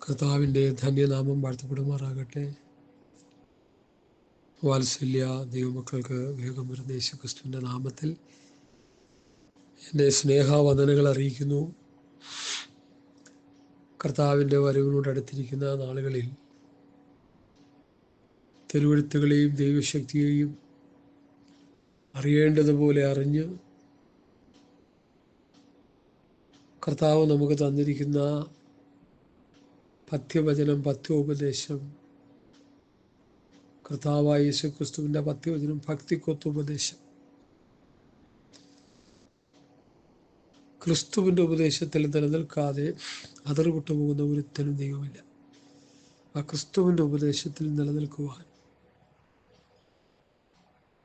കർത്താവിൻ്റെ ധന്യനാമം വാഴ്ത്തപ്പെടുമാറാകട്ടെ. വാത്സല്യ ദൈവമക്കൾക്ക് വേഗം വരുന്ന യേശുക്രിസ്തുവിൻ്റെ നാമത്തിൽ എൻ്റെ സ്നേഹവന്ദനങ്ങൾ അറിയിക്കുന്നു. കർത്താവിൻ്റെ വരവിനോടടുത്തിരിക്കുന്ന നാളുകളിൽ തിരുവെഴുത്തുകളെയും ദൈവശക്തിയെയും അറിയേണ്ടതുപോലെ അറിഞ്ഞ് കർത്താവ് നമുക്ക് തന്നിരിക്കുന്ന പഥ്യവചനം, പഥ്യോപദേശം, കർത്താവായ യേശുക്രിസ്തുവിൻ്റെ പഥ്യവചനം, ഭക്തിക്കൊത്തുപദേശം, ക്രിസ്തുവിൻ്റെ ഉപദേശത്തിൽ നിലനിൽക്കാതെ അതിർവിട്ടു പോകുന്ന ഒരുത്തനും ദൈവമില്ല. ആ ക്രിസ്തുവിൻ്റെ ഉപദേശത്തിൽ നിലനിൽക്കുവാൻ,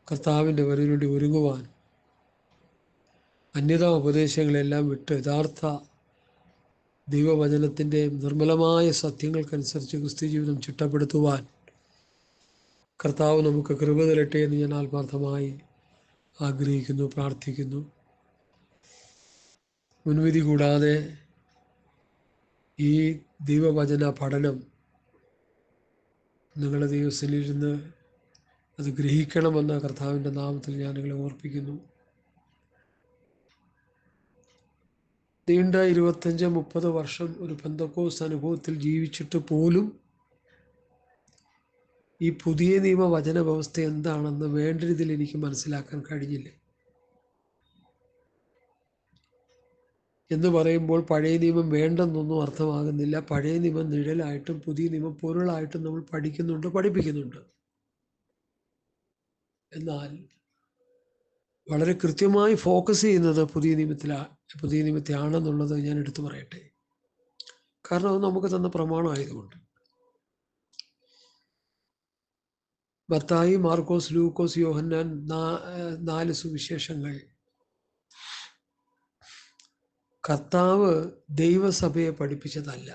കർത്താവിൻ്റെ വരവിനുവേണ്ടി ഒരുങ്ങുവാൻ, അന്യതാ ഉപദേശങ്ങളെല്ലാം വിട്ട് യഥാർത്ഥ ദൈവവചനത്തിൻ്റെ നിർമ്മലമായ സത്യങ്ങൾക്കനുസരിച്ച് ക്രിസ്തു ജീവിതം ചിട്ടപ്പെടുത്തുവാൻ കർത്താവ് നമുക്ക് കൃപ തരട്ടെ എന്ന് ഞാൻ ആത്മാർത്ഥമായി ആഗ്രഹിക്കുന്നു, പ്രാർത്ഥിക്കുന്നു. മുൻവിധി കൂടാതെ ഈ ദൈവവചന പഠനം നിങ്ങളുടെ ദൈവസ്ഥലിരുന്ന് അത് ഗ്രഹിക്കണമെന്ന കർത്താവിൻ്റെ നാമത്തിൽ ഞാൻ നിങ്ങളെ ഓർപ്പിക്കുന്നു. നീണ്ട 25-30 വർഷം ഒരു പെന്തക്കോസ്ത് അനുഭവത്തിൽ ജീവിച്ചിട്ട് പോലും ഈ പുതിയ നിയമ വചന വ്യവസ്ഥ എന്താണെന്ന് വേണ്ട രീതിയിൽ എനിക്ക് മനസ്സിലാക്കാൻ കഴിഞ്ഞില്ല. എന്ന് പറയുമ്പോൾ പഴയ നിയമം വേണ്ടെന്നൊന്നും അർത്ഥമാകുന്നില്ല. പഴയ നിയമം നിഴലായിട്ടും പുതിയ നിയമം പൊരുളായിട്ടും നമ്മൾ പഠിക്കുന്നുണ്ട്, പഠിപ്പിക്കുന്നുണ്ട്. എന്നാൽ വളരെ കൃത്യമായി ഫോക്കസ് ചെയ്യുന്നത് പുതിയ നിയമത്തെ ആണെന്നുള്ളത് ഞാൻ എടുത്തു പറയട്ടെ. കാരണം അത് നമുക്ക് തന്ന പ്രമാണമായതുകൊണ്ട്. മത്തായി, മാർക്കോസ്, ലൂക്കോസ്, യോഹന്നാൻ 4 സുവിശേഷങ്ങൾ കർത്താവ് ദൈവസഭയെ പഠിപ്പിച്ചതല്ല.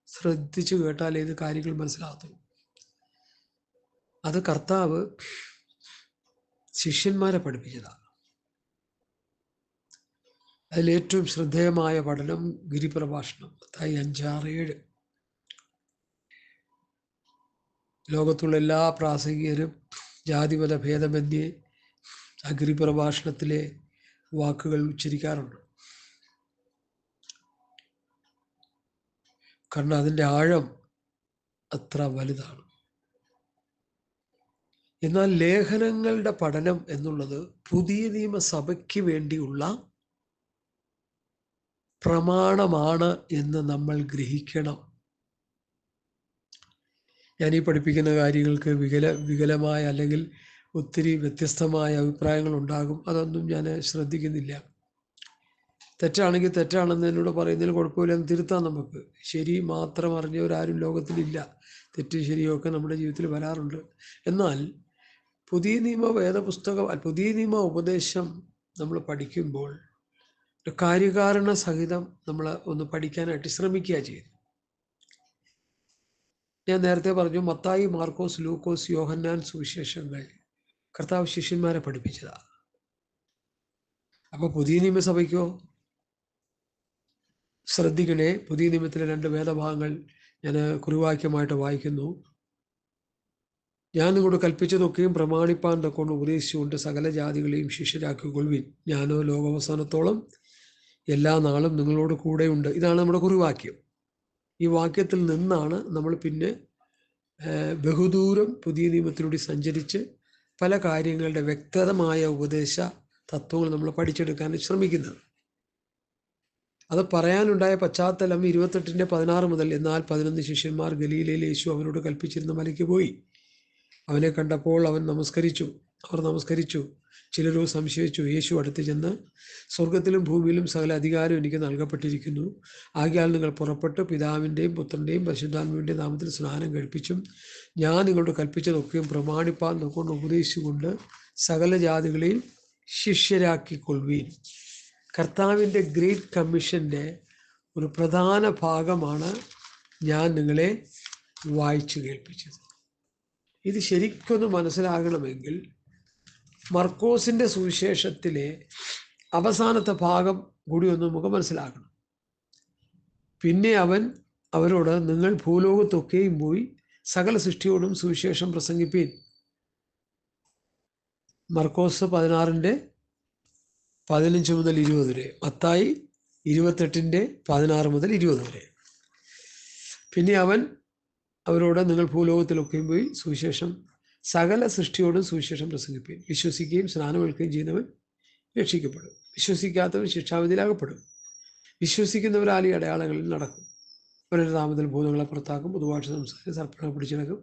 ശ്രദ്ധിച്ചു കേട്ടാൽ ഏത് കാര്യങ്ങൾ മനസ്സിലാകത്തുള്ളൂ. അത് കർത്താവ് ശിഷ്യന്മാരെ പഠിപ്പിച്ചതാണ്. അതിലേറ്റവും ശ്രദ്ധേയമായ പഠനം ഗിരിപ്രഭാഷണം, മത്തായി 5:6-7. ലോകത്തുള്ള എല്ലാ പ്രാസംഗികരും ജാതിമത ഭേദമന്യേ ആ ഗിരിപ്രഭാഷണത്തിലെ വാക്കുകൾ ഉച്ചരിക്കാറുണ്ട്. കാരണം അതിൻ്റെ ആഴം അത്ര വലുതാണ്. എന്നാൽ ലേഖനങ്ങളുടെ പഠനം എന്നുള്ളത് പുതിയ നിയമസഭയ്ക്ക് വേണ്ടിയുള്ള പ്രമാണമാണ് എന്ന് നമ്മൾ ഗ്രഹിക്കണം. ഞാനീ പഠിപ്പിക്കുന്ന കാര്യങ്ങൾക്ക് വികലമായ അല്ലെങ്കിൽ ഒത്തിരി വ്യത്യസ്തമായ അഭിപ്രായങ്ങൾ ഉണ്ടാകും. അതൊന്നും ഞാൻ ശ്രദ്ധിക്കുന്നില്ല. തെറ്റാണെങ്കിൽ തെറ്റാണെന്ന് എന്നോട് പറയുന്നതിൽ കുഴപ്പമില്ല, എന്ന് തിരുത്താം നമുക്ക്. ശരി മാത്രം അറിഞ്ഞവരാരും ലോകത്തിലില്ല. തെറ്റും ശരിയൊക്കെ നമ്മുടെ ജീവിതത്തിൽ വരാറുണ്ട്. എന്നാൽ പുതിയ നിയമ ഉപദേശം നമ്മൾ പഠിക്കുമ്പോൾ ഒരു കാര്യകാരണ സഹിതം നമ്മൾ ഒന്ന് പഠിക്കാനായിട്ട് ശ്രമിക്കുക ചെയ്തു. ഞാൻ നേരത്തെ പറഞ്ഞു, മത്തായി, മാർക്കോസ്, ലൂക്കോസ്, യോഹന്നാൻ സുവിശേഷങ്ങൾ കർത്താവ് ശിഷ്യന്മാരെ പഠിപ്പിച്ചതാണ്. അപ്പൊ പുതിയ നിയമസഭയ്ക്കോ? ശ്രദ്ധിക്കണേ, പുതിയ നിയമത്തിലെ 2 വേദഭാഗങ്ങൾ ഞാൻ കുറിവാക്യമായിട്ട് വായിക്കുന്നു. ഞാൻ നിങ്ങളോട് കൽപ്പിച്ചതൊക്കെയും പ്രമാണിപ്പാൻ തക്കൊണ്ട് ഉപദേശിച്ചുകൊണ്ട് സകല ജാതികളെയും ശിഷ്യരാക്കിക്കൊള്ളുവിൻ. ഞാനോ ലോകാവസാനത്തോളം എല്ലാ നാളും നിങ്ങളോട് കൂടെയുണ്ട്. ഇതാണ് നമ്മുടെ കുറിവാക്യം. ഈ വാക്യത്തിൽ നിന്നാണ് നമ്മൾ പിന്നെ ബഹുദൂരം പുതിയ നിയമത്തിലൂടെ സഞ്ചരിച്ച് പല കാര്യങ്ങളുടെ വ്യക്തമായ ഉപദേശ തത്വങ്ങൾ നമ്മൾ പഠിച്ചെടുക്കാൻ ശ്രമിക്കുന്നത്. അത് പറയാനുണ്ടായ പശ്ചാത്തലം 28:16 മുതൽ. എന്നാൽ 11 ശിഷ്യന്മാർ ഗലീലയിൽ യേശു അവരോട് കൽപ്പിച്ചിരുന്ന മലയ്ക്ക് പോയി. അവനെ കണ്ടപ്പോൾ അവർ നമസ്കരിച്ചു. ചിലരോ സംശയിച്ചു. യേശു അടുത്ത് ചെന്ന്, സ്വർഗത്തിലും ഭൂമിയിലും സകല അധികാരം എനിക്ക് നൽകപ്പെട്ടിരിക്കുന്നു. ആകയാൽ നിങ്ങൾ പുറപ്പെട്ട് പിതാവിൻ്റെയും പുത്രൻ്റെയും പരിശുദ്ധാത്മാവിൻ്റെയും നാമത്തിൽ സ്നാനം കഴിപ്പിച്ചും ഞാൻ നിങ്ങളോട് കൽപ്പിച്ചതൊക്കെയും പ്രമാണിപ്പാൻ കൊണ്ട് ഉപദേശിച്ചുകൊണ്ട് സകല ജാതികളെയും ശിഷ്യരാക്കിക്കൊള്ളുവീൻ. കർത്താവിൻ്റെ ഗ്രേറ്റ് കമ്മീഷൻ്റെ ഒരു പ്രധാന ഭാഗമാണ് ഞാൻ നിങ്ങളെ വായിച്ചു കേൾപ്പിച്ചത്. ഇത് ശരിക്കൊന്ന് മനസ്സിലാകണമെങ്കിൽ മർക്കോസിൻ്റെ സുവിശേഷത്തിലെ അവസാനത്തെ ഭാഗം കൂടി ഒന്ന് നമുക്ക് മനസ്സിലാക്കണം. പിന്നെ അവൻ അവരോട്, നിങ്ങൾ ഭൂലോകത്തൊക്കെയും പോയി സകല സൃഷ്ടിയോടും സുവിശേഷം പ്രസംഗിപ്പീൻ. മർക്കോസ് 16:15 മുതൽ 20 വരെ, മത്തായി 28:16 മുതൽ 20 വരെ. പിന്നെ അവൻ അവരോട്, നിങ്ങൾ ഭൂലോകത്തിലൊക്കെയും പോയി സകല സൃഷ്ടിയോടും സുവിശേഷം പ്രസംഗിപ്പീൻ. വിശ്വസിക്കുകയും സ്നാനമേൽക്കുകയും ചെയ്യുന്നവൻ രക്ഷിക്കപ്പെടും, വിശ്വസിക്കാത്തവൻ ശിക്ഷാവിധിയിലാകപ്പെടും. വിശ്വസിക്കുന്നവരാൽ ഈ അടയാളങ്ങളിൽ നടക്കും. അവരുടെ നാമത്തിൽ ഭൂതങ്ങളെ പുറത്താക്കും, പൊതുഭാഷ സംസാരിച്ച് സർപ്പങ്ങളെ പിടിച്ചെടുക്കും,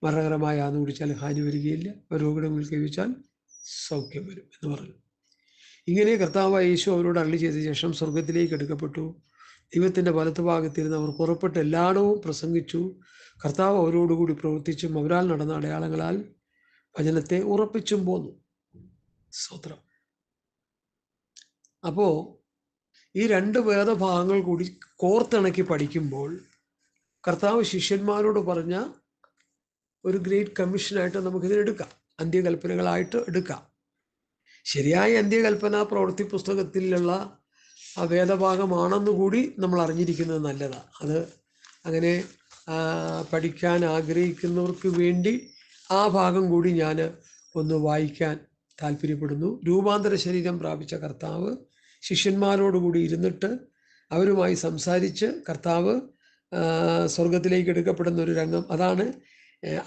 മരണകരമായ ആന്ന് കുടിച്ചാൽ ഹാനി വരികയില്ല, രോഗികൾ കൈവച്ചാൽ സൗഖ്യം വരും എന്ന് പറഞ്ഞു. ഇങ്ങനെ കർത്താവായ യേശു അവരോട് അരുളി ചെയ്ത ശേഷം സ്വർഗത്തിലേക്ക് എടുക്കപ്പെട്ടു. ദൈവത്തിൻ്റെ വലത്തുഭാഗത്തിരുന്ന് അവർ പുറപ്പെട്ട് എല്ലായിടവും പ്രസംഗിച്ചു. കർത്താവ് അവരോടുകൂടി പ്രവർത്തിച്ചും അവരാൽ നടന്ന അടയാളങ്ങളാൽ വചനത്തെ ഉറപ്പിച്ചും പോന്നു. സ്തോത്രം. അപ്പോൾ ഈ രണ്ട് വേദഭാഗങ്ങൾ കൂടി കോർത്തിണക്കി പഠിക്കുമ്പോൾ കർത്താവ് ശിഷ്യന്മാരോട് പറഞ്ഞ ഒരു ഗ്രേറ്റ് കമ്മീഷനായിട്ട് നമുക്കിതിനെടുക്കാം, അന്ത്യകൽപ്പനകളായിട്ട് എടുക്കാം. ശരിയായ അന്ത്യകൽപ്പന പ്രവൃത്തി പുസ്തകത്തിലുള്ള ആ വേദഭാഗമാണെന്ന് കൂടി നമ്മൾ അറിഞ്ഞിരിക്കുന്നത് നല്ലതാണ്. അത് അങ്ങനെ പഠിക്കാൻ ആഗ്രഹിക്കുന്നവർക്ക് വേണ്ടി ആ ഭാഗം കൂടി ഞാൻ ഒന്ന് വായിക്കാൻ താല്പര്യപ്പെടുന്നു. രൂപാന്തര ശരീരം പ്രാപിച്ച കർത്താവ് ശിഷ്യന്മാരോടുകൂടി ഇരുന്നിട്ട് അവരുമായി സംസാരിച്ച് കർത്താവ് സ്വർഗത്തിലേക്ക് എടുക്കപ്പെടുന്ന ഒരു രംഗം. അതാണ്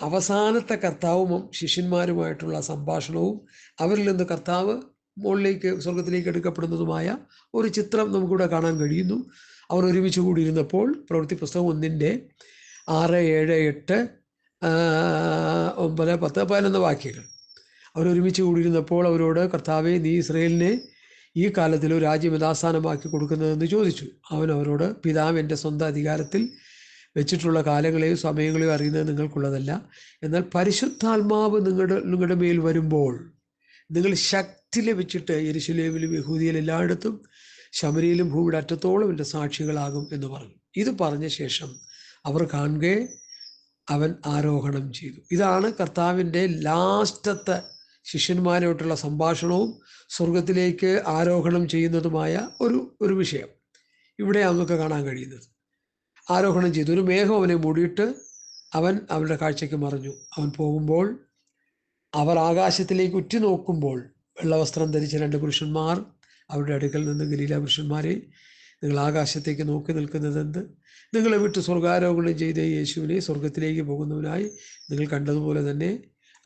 അവസാനത്തെ കർത്താവും ശിഷ്യന്മാരുമായിട്ടുള്ള സംഭാഷണവും അവരിൽ നിന്ന് കർത്താവ് മുകളിലേക്ക് സ്വർഗത്തിലേക്ക് എടുക്കപ്പെടുന്നതുമായ ഒരു ചിത്രം നമുക്കിവിടെ കാണാൻ കഴിയുന്നു. അവർ ഒരുമിച്ച് കൂടിയിരുന്നപ്പോൾ, പ്രവൃത്തി പുസ്തകം 1:6, 7, 8, 9, 10, 11 വാക്യങ്ങൾ. അവരൊരുമിച്ച് കൂടിയിരുന്നപ്പോൾ അവരോട്, കർത്താവേ, നീ ഇസ്രായേലിനെ ഈ കാലത്തിലോ രാജ്യം യഥാസ്ഥാനമാക്കി കൊടുക്കുന്നതെന്ന് ചോദിച്ചു. അവൻ അവരോട്, പിതാവ് എൻ്റെ സ്വന്തം അധികാരത്തിൽ വെച്ചിട്ടുള്ള കാലങ്ങളെയോ സമയങ്ങളെയോ അറിയുന്നത് നിങ്ങൾക്കുള്ളതല്ല. എന്നാൽ പരിശുദ്ധാത്മാവ് നിങ്ങളുടെ മേൽ വരുമ്പോൾ നിങ്ങൾ ശക്തി ലഭിച്ചിട്ട് യെരൂശലേമിലും യഹൂദിയയിലും എല്ലായിടത്തും ശമരിയിലും ഭൂമിയുടെ അറ്റത്തോളം എൻ്റെ സാക്ഷികളാകും എന്ന് പറഞ്ഞു. ഇത് പറഞ്ഞ ശേഷം അവർ കാണുകെ അവൻ ആരോഹണം ചെയ്തു. ഇതാണ് കർത്താവിൻ്റെ ലാസ്റ്റത്തെ ശിഷ്യന്മാരുമായിട്ടുള്ള സംഭാഷണവും സ്വർഗത്തിലേക്ക് ആരോഹണം ചെയ്യുന്നതുമായ ഒരു വിഷയം ഇവിടെയാണ് നമുക്ക് കാണാൻ കഴിയുന്നത്. ആരോഹണം ചെയ്തു. ഒരു മേഘം അവനെ മൂടിയിട്ട് അവൻ അവരുടെ കാഴ്ചയ്ക്ക് മറഞ്ഞു. അവൻ പോകുമ്പോൾ അവർ ആകാശത്തിലേക്ക് ഉറ്റുനോക്കുമ്പോൾ വെള്ളവസ്ത്രം ധരിച്ച 2 പുരുഷന്മാർ അവരുടെ അടുക്കൽ നിന്ന്, ഗലീല പുരുഷന്മാരെ, നിങ്ങൾ ആകാശത്തേക്ക് നോക്കി നിൽക്കുന്നതെന്ത്? നിങ്ങളെ വിട്ട് സ്വർഗാരോഹണം ചെയ്ത യേശുവിനെ സ്വർഗത്തിലേക്ക് പോകുന്നവനായി നിങ്ങൾ കണ്ടതുപോലെ തന്നെ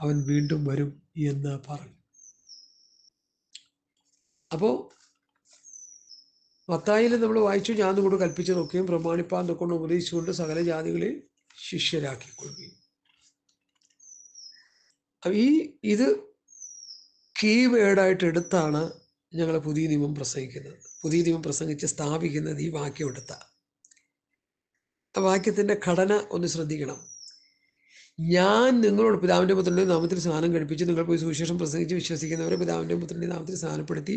അവൻ വീണ്ടും വരും എന്ന് പറഞ്ഞു. അപ്പോൾ മത്തായിയിൽ നമ്മൾ വായിച്ചു, ഞാൻ നിങ്ങളോട് കൽപ്പിച്ചു നോക്കുകയും പ്രമാണിപ്പാൻ കൊണ്ട് ഉപദേശിച്ചുകൊണ്ട് സകല ജാതികളെ ശിഷ്യരാക്കിക്കൊള്ളുകയും. ഇത് കീവേഡായിട്ട് എടുത്താണ് ഞങ്ങൾ പുതിയ നിയമം പ്രസംഗിക്കുന്നത്. പുതിയ നിയമം പ്രസംഗിച്ച് സ്ഥാപിക്കുന്നത് ഈ വാക്യം എടുത്ത. ആ വാക്യത്തിൻ്റെ ഘടന ഒന്ന് ശ്രദ്ധിക്കണം. ഞാൻ നിങ്ങളോട് പിതാവിൻ്റെ പുത്രൻ്റെ നാമത്തിൽ സ്നാനം കഴിപ്പിച്ച് നിങ്ങൾ പോയി സുവിശേഷം പ്രസംഗിച്ച് വിശ്വസിക്കുന്നവരെ പിതാവിൻ്റെ പുത്രൻ്റെ നാമത്തിൽ സ്നാനപ്പെടുത്തി.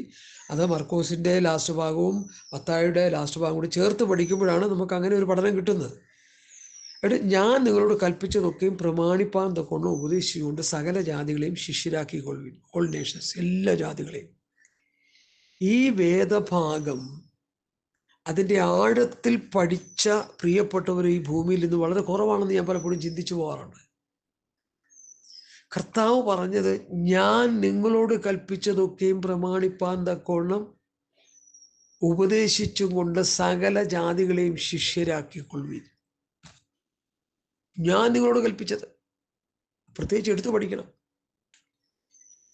അത് മർക്കോസിൻ്റെ ലാസ്റ്റ് ഭാഗവും മത്തായിയുടെ ലാസ്റ്റ് ഭാഗവും കൂടി ചേർത്ത് പഠിക്കുമ്പോഴാണ് നമുക്ക് അങ്ങനെ ഒരു പഠനം കിട്ടുന്നത്. ഞാൻ നിങ്ങളോട് കൽപ്പിച്ചതൊക്കെയും പ്രമാണിപ്പാൻ കൊണ്ട് ഉപദേശിച്ചുകൊണ്ട് സകല ജാതികളെയും ശിഷ്യരാക്കിക്കൊള്ളുവിൻ. ഓൾ നേഷൻസ്, എല്ലാ ജാതികളെയും. ഈ വേദഭാഗം അതിൻ്റെ ആഴത്തിൽ പഠിച്ച പ്രിയപ്പെട്ടവർ ഈ ഭൂമിയിൽ നിന്ന് വളരെ കുറവാണെന്ന് ഞാൻ പലപ്പോഴും ചിന്തിച്ചു പോകാറുണ്ട്. കർത്താവ് പറഞ്ഞത്, ഞാൻ നിങ്ങളോട് കൽപ്പിച്ചതൊക്കെയും പ്രമാണിപ്പാൻ തക്കോണം ഉപദേശിച്ചും കൊണ്ട് സകല ജാതികളെയും ശിഷ്യരാക്കിക്കൊള്ളുവിൻ. ഞാൻ നിങ്ങളോട് കൽപ്പിച്ചത് പ്രത്യേകിച്ച് എടുത്തു പഠിക്കണം.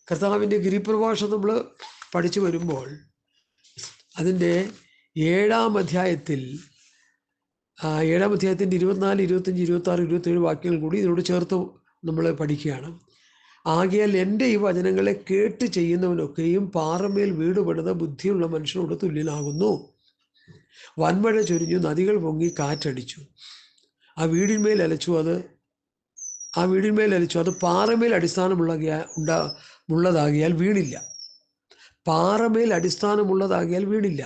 കർത്താവിൻ്റെ ഗിരിപ്രഭാഷണം നമ്മൾ പഠിച്ചു വരുമ്പോൾ അതിൻ്റെ 7-ാം അധ്യായത്തിൻ്റെ 24, 25, 26, 27 വാക്യങ്ങൾ കൂടി ഇതിനോട് ചേർത്ത് നമ്മൾ പഠിക്കുകയാണ്. ആകയാൽ എൻ്റെ ഈ വചനങ്ങളെ കേട്ട് ചെയ്യുന്നവനൊക്കെയും പാറമേൽ വീട് പണിത ബുദ്ധിയുള്ള മനുഷ്യനോട് തുല്യനാകുന്നു. വൻമഴ ചൊരിഞ്ഞു, നദികൾ പൊങ്ങി, കാറ്റടിച്ചു, ആ വീടിന്മേൽ അലച്ചു, അത് പാറമേൽ അടിസ്ഥാനമുള്ളതാകിയാൽ വീണില്ല. പാറമേൽ അടിസ്ഥാനമുള്ളതാകിയാൽ വീണില്ല.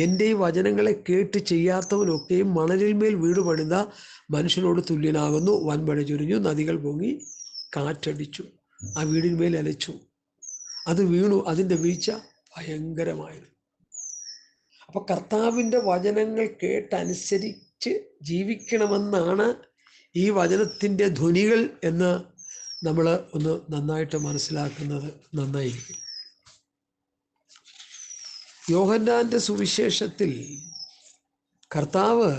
എൻ്റെ ഈ വചനങ്ങളെ കേട്ട് ചെയ്യാത്തവനൊക്കെയും മണലിന്മേൽ വീട് പണിത മനുഷ്യനോട് തുല്യനാകുന്നു. വൻമഴ ചൊരിഞ്ഞു, നദികൾ പൊങ്ങി, കാറ്റടിച്ചു, ആ വീടിന്മേൽ അലച്ചു, അത് വീണു, അതിൻ്റെ വീഴ്ച ഭയങ്കരമായിരുന്നു. അപ്പൊ കർത്താവിൻ്റെ വചനങ്ങൾ കേട്ടനുസരിച്ച് ജീവിക്കണമെന്നാണ് ഈ വചനത്തിൻ്റെ ധ്വനികൾ എന്ന് നമ്മൾ ഒന്ന് നന്നായിട്ട് മനസ്സിലാക്കുന്നത് നന്നായിരിക്കും. യോഹന്നാന്റെ സുവിശേഷത്തിൽ കർത്താവ്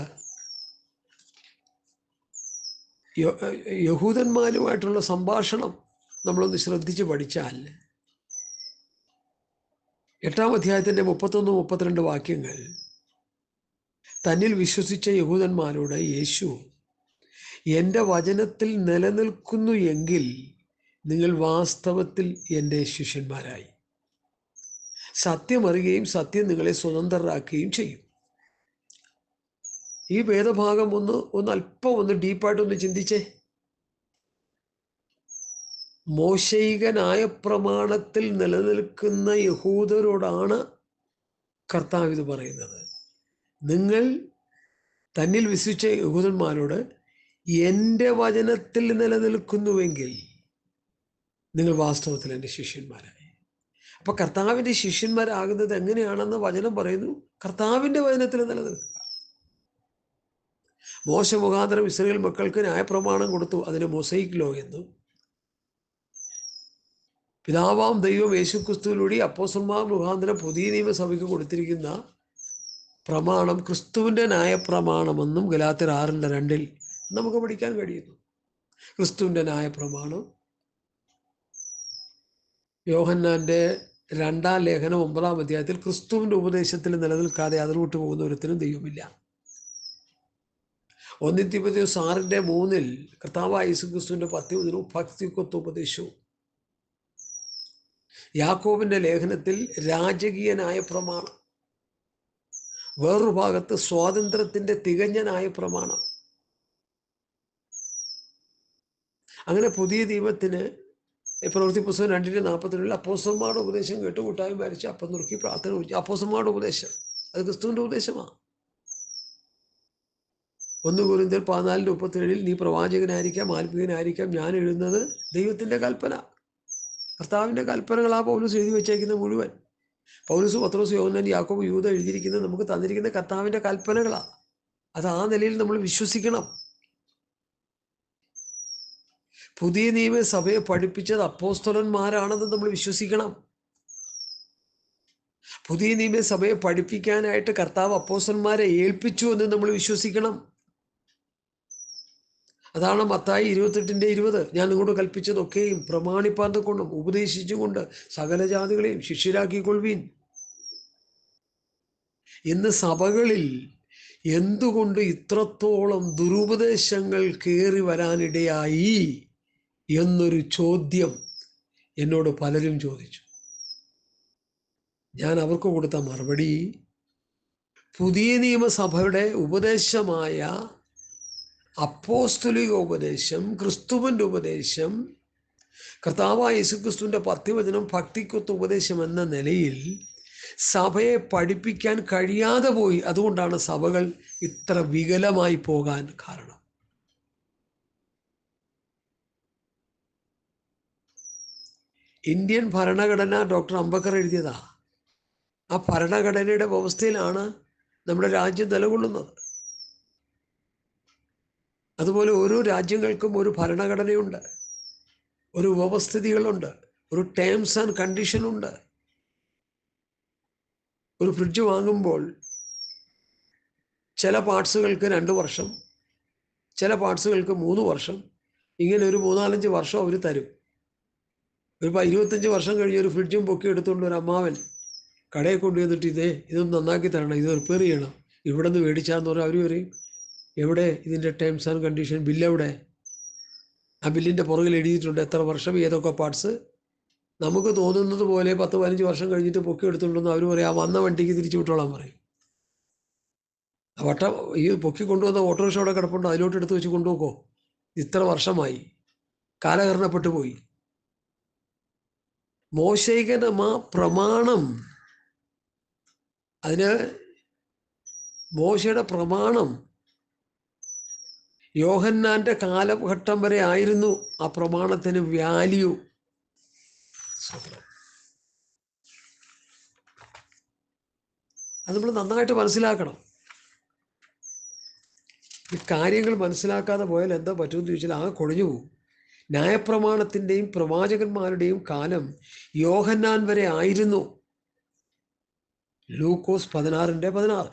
യഹൂദന്മാരുമായിട്ടുള്ള സംഭാഷണം നമ്മളൊന്ന് ശ്രദ്ധിച്ച് പഠിച്ചാൽ 8-ാം അധ്യായത്തിൻ്റെ 31-32 വാക്യങ്ങൾ, തന്നിൽ വിശ്വസിച്ച യഹൂദന്മാരോട് യേശു, എൻ്റെ വചനത്തിൽ നിലനിൽക്കുന്നു എങ്കിൽ നിങ്ങൾ വാസ്തവത്തിൽ എൻ്റെ ശിഷ്യന്മാരായി, സത്യം അറിയുകയും സത്യം നിങ്ങളെ സ്വതന്ത്രരാക്കുകയും ചെയ്യും. ഈ വേദഭാഗം ഒന്ന് ഡീപ്പായിട്ടൊന്ന് ചിന്തിച്ചേ. മോശയിക ന്യായപ്രമാണത്തിൽ നിലനിൽക്കുന്ന യഹൂദരോടാണ് കർത്താവ് ഇത് പറയുന്നത്. നിങ്ങൾ തന്നിൽ വിശ്വസിച്ച യഹൂദന്മാരോട് എൻ്റെ വചനത്തിൽ നിലനിൽക്കുന്നുവെങ്കിൽ നിങ്ങൾ വാസ്തവത്തിൽ എൻ്റെ ശിഷ്യന്മാരായി. അപ്പൊ കർത്താവിൻ്റെ ശിഷ്യന്മാരാകുന്നത് എങ്ങനെയാണെന്ന് വചനം പറയുന്നു. കർത്താവിൻ്റെ വചനത്തിൽ നിലനിൽക്കുക. മോശ മുഖാന്തരം ഇസ്രായേൽ മക്കൾക്ക് ന്യായപ്രമാണം കൊടുത്തു, അതിന് മൊസൈക് ലോ എന്നും. പിതാവാം ദൈവം യേശുക്രിസ്തുവിലൂടെ അപ്പോസ്തലന്മാർ മുഖാന്തരം പുതിയ നിയമസഭയ്ക്ക് കൊടുത്തിരിക്കുന്ന പ്രമാണം ക്രിസ്തുവിൻ്റെ ന്യായപ്രമാണമെന്നും ഗലാത്യർ 6:2 നമുക്ക് പഠിക്കാൻ കഴിയുന്നു. ക്രിസ്തുവിൻ്റെ ന്യായപ്രമാണം യോഹന്നാന്റെ 2-ാം ലേഖനം 9-ാം അധ്യായത്തിൽ ക്രിസ്തുവിൻ്റെ ഉപദേശത്തിൽ നിലനിൽക്കാതെ അതിലോട്ട് പോകുന്ന ഒരുത്തിനും ദൈവമില്ല. 1 തീമോഥെയോസ് 6:3 കർത്താവായ യേശുക്രിസ്തുവിൻ്റെ പത്യവചനവും ഭക്തിക്കൊത്ത ഉപദേശവും, യാക്കോബിന്റെ ലേഖനത്തിൽ രാജകീയ ന്യായപ്രമാണം, വേറൊരു ഭാഗത്ത് സ്വാതന്ത്ര്യത്തിന്റെ തികഞ്ഞ ന്യായപ്രമാണം. അങ്ങനെ പുതിയ നിയമത്തിന് പ്രവൃത്തി പുസ്തകം 2:42 അപ്പോസ്തലന്മാരുടെ ഉപദേശം കേട്ട് കൂട്ടായ്മ മരിച്ച് അപ്പം നുറുക്കി പ്രാർത്ഥന വിളിച്ചു. അപ്പോസ്തലന്മാരുടെ ഉപദേശം അത് ക്രിസ്തുവിന്റെ ഉപദേശമാണ്. 1 കൊരിന്ത്യർ 14:37 നീ പ്രവാചകനായിരിക്കാം, ആത്മീയനായിരിക്കാം, ഞാൻ എഴുതുന്നത് ദൈവത്തിന്റെ കൽപ്പന, കർത്താവിന്റെ കൽപ്പനകളാ പൗലോസ് എഴുതി വെച്ചേക്കുന്നത് മുഴുവൻ. പൗലോസ്, പത്രോസ്, യോഹന്നാൻ, യാക്കോബ്, യൂദ എഴുതിയിരിക്കുന്നത് നമുക്ക് തന്നിരിക്കുന്ന കർത്താവിന്റെ കൽപ്പനകളാ. അത് ആ നിലയിൽ നമ്മൾ വിശ്വസിക്കണം. പുതിയ നിയമസഭയെ പഠിപ്പിച്ചത് അപ്പോസ്തലന്മാരാണെന്ന് നമ്മൾ വിശ്വസിക്കണം. പുതിയ നിയമസഭയെ പഠിപ്പിക്കാനായിട്ട് കർത്താവ് അപ്പോസ്തലന്മാരെ ഏൽപ്പിച്ചു എന്ന് നമ്മൾ വിശ്വസിക്കണം. അതാണ് മത്തായി 28:20 ഞാൻ നിങ്ങളോട് കൽപ്പിച്ചതൊക്കെയും പ്രമാണിപ്പാൻ കൊണ്ടും ഉപദേശിച്ചുകൊണ്ട് സകല ജാതികളെയും ശിഷ്യരാക്കിക്കൊള്ളുവീൻ. ഇന്ന് സഭകളിൽ എന്തുകൊണ്ട് ഇത്രത്തോളം ദുരുപദേശങ്ങൾ കയറി വരാനിടയായി എന്നൊരു ചോദ്യം എന്നോട് പലരും ചോദിച്ചു. ഞാൻ അവർക്ക് കൊടുത്ത മറുപടി, പുതിയ നിയമസഭയുടെ ഉപദേശമായ അപ്പോസ്തലിക ഉപദേശം, ക്രിസ്തുവിൻ്റെ ഉപദേശം, കർത്താവായ യേശുക്രിസ്തുവിൻ്റെ പത്യവചനം, ഭക്തിക്കൊത്ത ഉപദേശം എന്ന നിലയിൽ സഭയെ പഠിപ്പിക്കാൻ കഴിയാതെ പോയി. അതുകൊണ്ടാണ് സഭകൾ ഇത്ര വികലമായി പോകാൻ കാരണം. ഇന്ത്യൻ ഭരണഘടന ഡോക്ടർ അംബേദ്കർ എഴുതിയതാ. ആ ഭരണഘടനയുടെ വ്യവസ്ഥയിലാണ് നമ്മുടെ രാജ്യം നിലകൊള്ളുന്നത്. അതുപോലെ ഓരോ രാജ്യങ്ങൾക്കും ഒരു ഭരണഘടനയുണ്ട്, ഒരു വ്യവസ്ഥിതികളുണ്ട്, ഒരു ടേംസ് ആൻഡ് കണ്ടീഷനുണ്ട്. ഒരു ഫ്രിഡ്ജ് വാങ്ങുമ്പോൾ ചില പാർട്സുകൾക്ക് 2 വർഷം, ചില പാർട്സുകൾക്ക് 3 വർഷം, ഇങ്ങനെ ഒരു 3-4 വർഷം അവർ തരും. ഒരു 25 വർഷം കഴിഞ്ഞ് ഒരു ഫ്രിഡ്ജും പൊക്കി എടുത്തുകൊണ്ട് ഒരു അമ്മാവൻ കടയിൽ കൊണ്ടുവന്നിട്ട് ഇതൊന്ന് നന്നാക്കി തരണം, ഇത് റിപ്പയർ ചെയ്യണം, ഇവിടെ നിന്ന് മേടിച്ചാന്ന് പറഞ്ഞാൽ അവർ പറയും, എവിടെ ഇതിൻ്റെ ടേംസ് ആൻഡ് കണ്ടീഷൻ, ബില്ലെവിടെ? ആ ബില്ലിൻ്റെ പുറകിൽ എഴുതിയിട്ടുണ്ട് എത്ര വർഷം, ഏതൊക്കെ പാർട്സ്. നമുക്ക് തോന്നുന്നത് പോലെ 10-15 വർഷം കഴിഞ്ഞിട്ട് പൊക്കി എടുത്തുകൊണ്ടെന്ന് അവർ പറയും, ആ വന്ന വണ്ടിക്ക് തിരിച്ചു വിട്ടോളാൻ പറയും. ഈ പൊക്കി കൊണ്ടുവന്ന ഓട്ടോറിക്ഷ അവിടെ കിടപ്പുണ്ട്, അതിലോട്ട് എടുത്ത് വെച്ച് കൊണ്ടുപോക്കോ, ഇത്ര വർഷമായി, കാലഹരണപ്പെട്ടു പോയി. മോശയികനമാ പ്രമാണം, അതിന് മോശയുടെ പ്രമാണം യോഹന്നാന്റെ കാലഘട്ടം വരെ ആയിരുന്നു ആ പ്രമാണത്തിന് വാല്യൂ. അത് നമ്മൾ നന്നായിട്ട് മനസ്സിലാക്കണം. ഈ കാര്യങ്ങൾ മനസ്സിലാക്കാതെ പോയാൽ എന്താ പറ്റുമെന്ന് ചോദിച്ചാൽ ആകെ കുഴഞ്ഞു പോകും. ന്യായപ്രമാണത്തിൻ്റെയും പ്രവാചകന്മാരുടെയും കാലം യോഹന്നാൻ വരെ ആയിരുന്നു. ലൂക്കോസ് 16:16.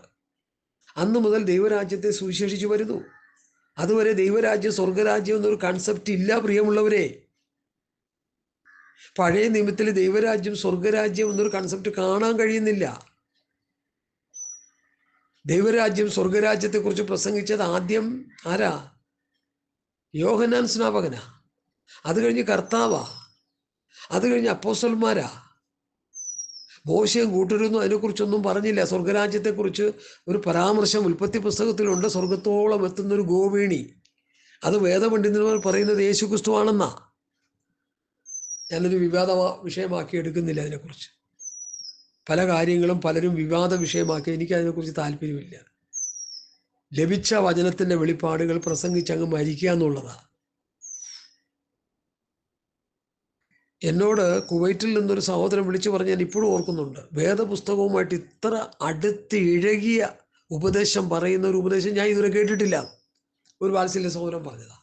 അന്ന് മുതൽ ദൈവരാജ്യത്തെ സുവിശേഷിച്ചു വരുന്നു. അതുവരെ ദൈവരാജ്യം സ്വർഗരാജ്യം എന്നൊരു കൺസെപ്റ്റ് ഇല്ല പ്രിയമുള്ളവരെ. പഴയ നിയമത്തിൽ ദൈവരാജ്യം സ്വർഗരാജ്യം എന്നൊരു കൺസെപ്റ്റ് കാണാൻ കഴിയുന്നില്ല. ദൈവരാജ്യം സ്വർഗരാജ്യത്തെക്കുറിച്ച് പ്രസംഗിച്ചത് ആദ്യം ആരാ? യോഹന്നാൻ സ്നാപകനാ. അത് കഴിഞ്ഞ് കർത്താവാ. അത് കഴിഞ്ഞ് അപ്പോസ്തലന്മാരാ. മോശയും കൂട്ടരൊന്നും അതിനെക്കുറിച്ചൊന്നും പറഞ്ഞില്ല. സ്വർഗരാജ്യത്തെക്കുറിച്ച് ഒരു പരാമർശം ഉൽപ്പത്തി പുസ്തകത്തിലുണ്ട്. സ്വർഗത്തോളം എത്തുന്നൊരു ഗോവേണി. അത് വേദപണ്ഡിതന്മാർ പറയുന്നത് യേശുക്രിസ്തു ആണെന്നാ. ഞാനൊരു വിവാദ വിഷയമാക്കി എടുക്കുന്നില്ല. അതിനെക്കുറിച്ച് പല കാര്യങ്ങളും പലരും വിവാദ വിഷയമാക്കി. എനിക്ക് അതിനെക്കുറിച്ച് താല്പര്യമില്ല. ലഭിച്ച വചനത്തിൻ്റെ വെളിപ്പാടുകൾ പ്രസംഗിച്ചങ്ങ് മരിക്കുക എന്നുള്ളതാണ്. എന്നോട് കുവൈറ്റിൽ നിന്നൊരു സഹോദരൻ വിളിച്ചു പറഞ്ഞ് ഞാൻ ഇപ്പോഴും ഓർക്കുന്നുണ്ട്. വേദപുസ്തകവുമായിട്ട് ഇത്ര അടുത്ത് ഇഴകിയ ഉപദേശം പറയുന്ന ഒരു ഉപദേശം ഞാൻ ഇതുവരെ കേട്ടിട്ടില്ല. ഒരു വാത്സല്യ സഹോദരൻ പറഞ്ഞതാ.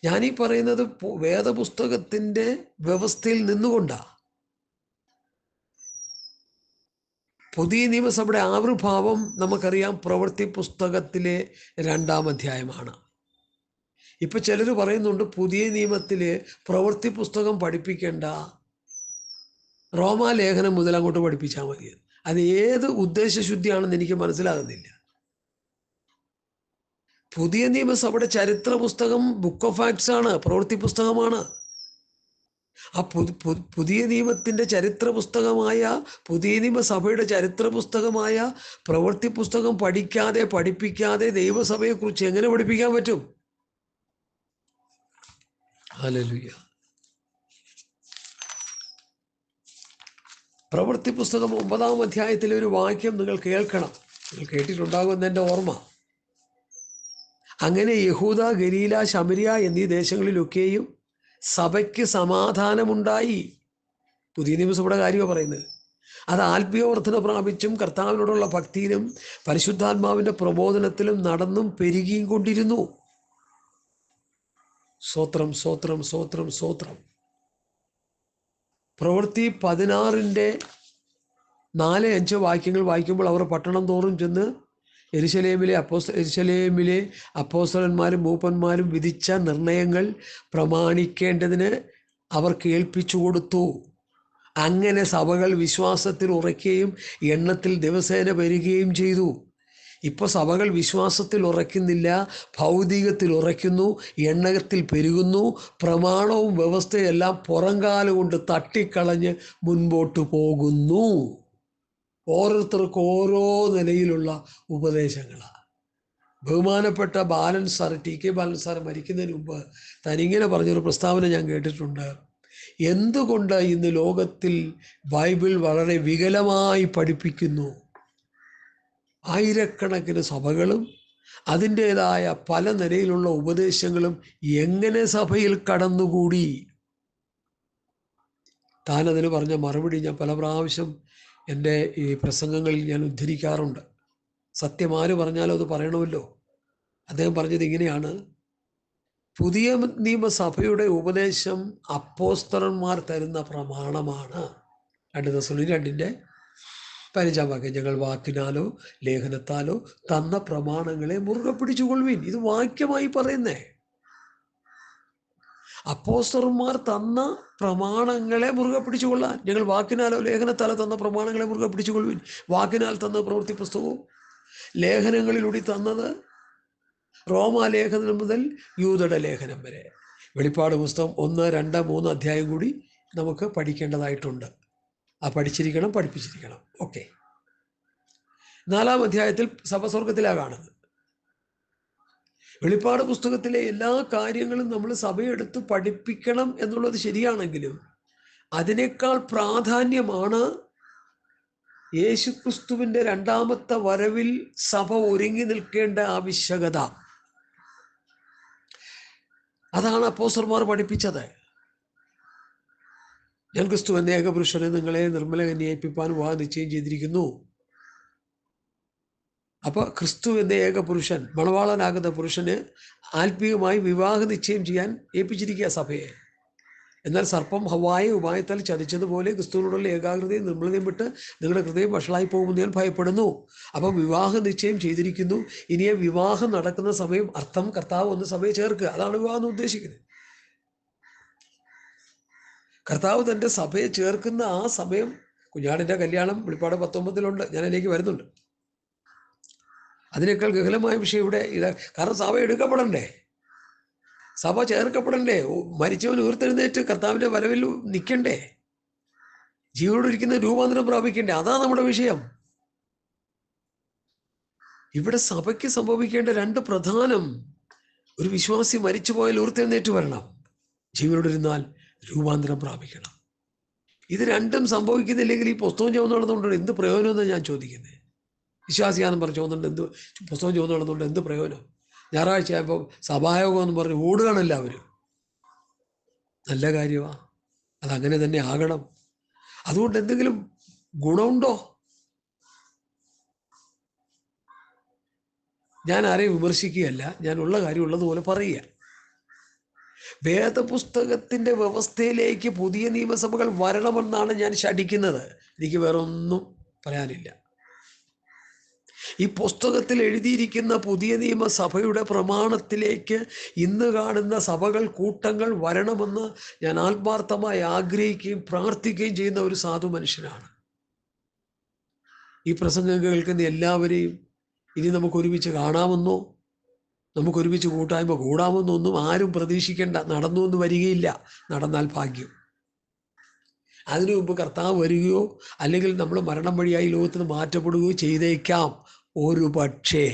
ഞാനീ പറയുന്നത് വേദപുസ്തകത്തിൻ്റെ വ്യവസ്ഥയിൽ നിന്നുകൊണ്ടാണ്. പുതിയ നിയമസഭയുടെ ആവിർഭാവം നമുക്കറിയാം പ്രവൃത്തി പുസ്തകത്തിലെ 2-ാം അധ്യായമാണ്. ഇപ്പൊ ചിലർ പറയുന്നുണ്ട് പുതിയ നിയമത്തില് പ്രവൃത്തി പുസ്തകം പഠിപ്പിക്കേണ്ട, റോമാലേഖനം മുതൽ അങ്ങോട്ട് പഠിപ്പിച്ചാൽ മതി. അത് ഏത് ഉദ്ദേശശുദ്ധിയാണെന്ന് എനിക്ക് മനസ്സിലാകുന്നില്ല. പുതിയ നിയമസഭയുടെ ചരിത്ര പുസ്തകം ബുക്ക് ഓഫ് ആക്ട്സ് ആണ്, പ്രവൃത്തി പുസ്തകമാണ്. ആ പുതിയ നിയമത്തിന്റെ ചരിത്ര പുസ്തകമായ, പുതിയ നിയമസഭയുടെ ചരിത്ര പുസ്തകമായ പ്രവൃത്തി പുസ്തകം പഠിപ്പിക്കാതെ ദൈവസഭയെക്കുറിച്ച് എങ്ങനെ പഠിപ്പിക്കാൻ പറ്റും? ഹല്ലേലൂയ. പ്രവൃത്തി പുസ്തകം 9-ാം അധ്യായത്തിലെ ഒരു വാക്യം നിങ്ങൾ കേൾക്കണം. നിങ്ങൾ കേട്ടിട്ടുണ്ടാകുമെന്ന് എൻ്റെ ഓർമ്മ. അങ്ങനെ യഹൂദ, ഗലീല, ശമരിയ എന്നീ ദേശങ്ങളിലൊക്കെയും സഭയ്ക്ക് സമാധാനമുണ്ടായി. പുതിയ നിയമസഭയുടെ കാര്യമാണ് പറയുന്നത്. അത് ആത്മീയവർദ്ധന പ്രാപിച്ചും കർത്താവിനോടുള്ള ഭക്തിയിലും പരിശുദ്ധാത്മാവിന്റെ പ്രബോധനത്തിലും നടന്നും പെരുകിയും കൊണ്ടിരുന്നു. സ്തോത്രം, സ്തോത്രം, സ്തോത്രം, സ്തോത്രം. പ്രവൃത്തി 16:4-5 വാക്യങ്ങൾ വായിക്കുമ്പോൾ അവർ പട്ടണം തോറും ചെന്ന് യെരുശലേമിലെ അപ്പോസ്തലന്മാരും മൂപ്പന്മാരും വിധിച്ച നിർണയങ്ങൾ പ്രമാണിക്കേണ്ടതിന് അവർ കേൾപ്പിച്ചു കൊടുത്തു. അങ്ങനെ സഭകൾ വിശ്വാസത്തിൽ ഉറയ്ക്കുകയും എണ്ണത്തിൽ ദിവസേന വരികയും ചെയ്തു. ഇപ്പോൾ സഭകൾ വിശ്വാസത്തിൽ ഉറയ്ക്കുന്നില്ല, ഭൗതികത്തിൽ ഉറയ്ക്കുന്നു, എണ്ണത്തിൽ പെരുകുന്നു. പ്രമാണവും വ്യവസ്ഥയും എല്ലാം പുറംകാലുകൊണ്ട് തട്ടിക്കളഞ്ഞ് മുൻപോട്ട് പോകുന്നു. ഓരോരുത്തർക്കും ഓരോ നിലയിലുള്ള ഉപദേശങ്ങളാണ്. ബഹുമാനപ്പെട്ട ബാലൻ സാർ, TK ബാലൻ സാർ മരിക്കുന്നതിന് മുമ്പ് തനിങ്ങനെ പറഞ്ഞൊരു പ്രസ്താവന ഞാൻ കേട്ടിട്ടുണ്ട്. എന്തുകൊണ്ട് ഇന്ന് ലോകത്തിൽ ബൈബിൾ വളരെ വികലമായി പഠിപ്പിക്കുന്നു? ആയിരക്കണക്കിന് സഭകളും അതിൻ്റെതായ പല നിലയിലുള്ള ഉപദേശങ്ങളും എങ്ങനെ സഭയിൽ കടന്നുകൂടി? താനതിന് പറഞ്ഞ മറുപടി ഞാൻ പല പ്രാവശ്യം എൻ്റെ ഈ പ്രസംഗങ്ങളിൽ ഞാൻ ഉദ്ധരിക്കാറുണ്ട്. സത്യം ആര് പറഞ്ഞാലും അത് പറയണമല്ലോ. അദ്ദേഹം പറഞ്ഞത് ഇങ്ങനെയാണ്: പുതിയ നിയമസഭയുടെ ഉപദേശം അപ്പോസ്തലന്മാർ തരുന്ന പ്രമാണമാണ്. 2 തെസ്സലോനിക്കർ 2:15 വാക്യം, ഞങ്ങൾ വാക്കിനാലോ ലേഖനത്താലോ തന്ന പ്രമാണങ്ങളെ മുറുകെ പിടിച്ചുകൊള്ളുവിൻ. ഇത് വാക്യമായി പറയുന്നേ. അപ്പോസ്തലന്മാർ തന്ന പ്രമാണങ്ങളെ മുറുകെ പിടിച്ചുകൊള്ളാൻ. ഞങ്ങൾ വാക്കിനാലോ ലേഖനത്താലോ തന്ന പ്രമാണങ്ങളെ മുറുകെ പിടിച്ചുകൊള്ളുവിൻ. വാക്കിനാൽ തന്ന പ്രവൃത്തി പുസ്തകവും ലേഖനങ്ങളിലൂടെ തന്നത് റോമാലേഖനം മുതൽ യൂദയുടെ ലേഖനം വരെ. വെളിപ്പാട് പുസ്തകം 1, 2, 3 അധ്യായം കൂടി നമുക്ക് പഠിക്കേണ്ടതായിട്ടുണ്ട്. പഠിച്ചിരിക്കണം, പഠിപ്പിച്ചിരിക്കണം. ഓക്കെ. 4-ാം അധ്യായത്തിൽ സഭ സ്വർഗത്തിലാണ് കാണുന്നത്. വെളിപ്പാട് പുസ്തകത്തിലെ എല്ലാ കാര്യങ്ങളും നമ്മൾ സഭയെടുത്ത് പഠിപ്പിക്കണം എന്നുള്ളത് ശരിയാണെങ്കിലും അതിനേക്കാൾ പ്രാധാന്യമാണ് യേശുക്രിസ്തുവിൻ്റെ 2-ാമത്തെ വരവിൽ സഭ ഒരുങ്ങി നിൽക്കേണ്ട ആവശ്യകത. അതാണ് അപ്പോസ്തലന്മാർ പഠിപ്പിച്ചത്. ഞാൻ ക്രിസ്തു എന്ന ഏകപുരുഷനെ നിങ്ങളെ നിർമ്മല കന്യയിപ്പിപ്പാൻ വിവാഹം നിശ്ചയം ചെയ്തിരിക്കുന്നു. അപ്പൊ ക്രിസ്തു എന്ന ഏകപുരുഷൻ, മണവാളനാകുന്ന പുരുഷന് ആത്മീയമായി വിവാഹ നിശ്ചയം ചെയ്യാൻ ഏൽപ്പിച്ചിരിക്കുക സഭയെ. എന്നാൽ സർപ്പം ഹവ്വായെ ഉപായത്താൽ ചതിച്ചതുപോലെ ക്രിസ്തുവിനോടുള്ള ഏകാഗ്രതയും നിർമ്മലതയും വിട്ട് നിങ്ങളുടെ ഹൃദയം വഷളായി പോകുമെന്ന് ഞാൻ ഭയപ്പെടുന്നു. അപ്പം വിവാഹ നിശ്ചയം ചെയ്തിരിക്കുന്നു. ഇനിയെ വിവാഹം നടക്കുന്ന സമയം അർത്ഥം കർത്താവ് ഒന്ന് സഭയെ ചേർക്കുക. അതാണ് വിവാഹം ഉദ്ദേശിക്കുന്നത്. കർത്താവ് തൻ്റെ സഭയെ ചേർക്കുന്ന ആ സമയം, കുഞ്ഞാടിൻ്റെ കല്യാണം വെളിപ്പാട് 19 ഞാൻ അതിലേക്ക് വരുന്നുണ്ട്. അതിനേക്കാൾ ഗഹനമായ വിഷയം ഇവിടെ ഇത്. കാരണം സഭ എടുക്കപ്പെടണ്ടേ, സഭ ചേർക്കപ്പെടണ്ടേ, മരിച്ചവൻ ഉയർത്തെഴുന്നേറ്റ് കർത്താവിൻ്റെ വരവിൽ നിൽക്കണ്ടേ, ജീവനോടിരിക്കുന്ന രൂപാന്തരം പ്രാപിക്കണ്ടേ. അതാ നമ്മുടെ വിഷയം. ഇവിടെ സഭയ്ക്ക് സംഭവിക്കേണ്ട രണ്ട് പ്രധാനം: ഒരു വിശ്വാസി മരിച്ചുപോയാൽ ഉയർത്തെഴുന്നേറ്റ് വരണം, ജീവനോടിരുന്നാൽ രൂപാന്തരം പ്രാപിക്കണം. ഇത് രണ്ടും സംഭവിക്കുന്നില്ലെങ്കിൽ ഈ പുസ്തകം ചുവന്നുള്ളതുകൊണ്ട് എന്ത് പ്രയോജനമെന്ന് ഞാൻ ചോദിക്കുന്നത്. വിശ്വാസിയാണെന്ന് പറഞ്ഞ് ചോദിക്കുന്നുണ്ട്, എന്ത് പുസ്തകം ചുവന്നുള്ളതുകൊണ്ട് എന്ത് പ്രയോജനം? ഞായറാഴ്ച ആയപ്പോൾ സഭായോഗം എന്ന് പറഞ്ഞ് ഓടുകയാണ് എല്ലാവരും. നല്ല കാര്യമാണ്, അതങ്ങനെ തന്നെ ആകണം. അതുകൊണ്ട് എന്തെങ്കിലും ഗുണമുണ്ടോ? ഞാൻ ആരെയും വിമർശിക്കുകയല്ല, ഞാൻ ഉള്ള കാര്യം ഉള്ളതുപോലെ പറയുക. വേദപുസ്തകത്തിൻ്റെ വ്യവസ്ഥയിലേക്ക് പുതിയ നിയമസഭകൾ വരണമെന്നാണ് ഞാൻ ശഠിക്കുന്നത്. എനിക്ക് വേറെ ഒന്നും പറയാനില്ല. ഈ പുസ്തകത്തിൽ എഴുതിയിരിക്കുന്ന പുതിയ നിയമസഭയുടെ പ്രമാണത്തിലേക്ക് ഇന്ന് കാണുന്ന സഭകൾ, കൂട്ടങ്ങൾ വരണമെന്ന് ഞാൻ ആത്മാർത്ഥമായി ആഗ്രഹിക്കുകയും പ്രാർത്ഥിക്കുകയും ചെയ്യുന്ന ഒരു സാധു മനുഷ്യനാണ്. ഈ പ്രസംഗം കേൾക്കുന്ന എല്ലാവരെയും ഇനി നമുക്ക് ഒരുമിച്ച് കാണാമെന്നോ നമുക്കൊരുമിച്ച് കൂട്ടായ്മ കൂടാമെന്നോ ഒന്നും ആരും പ്രതീക്ഷിക്കേണ്ട. നടന്നു എന്ന് വരികയില്ല. നടന്നാൽ ഭാഗ്യം. അതിനു മുമ്പ് കർത്താവ് വരികയോ അല്ലെങ്കിൽ നമ്മൾ മരണം വഴിയായി ലോകത്തിന് മാറ്റപ്പെടുകയോ ചെയ്തേക്കാം, ഒരു പക്ഷേ.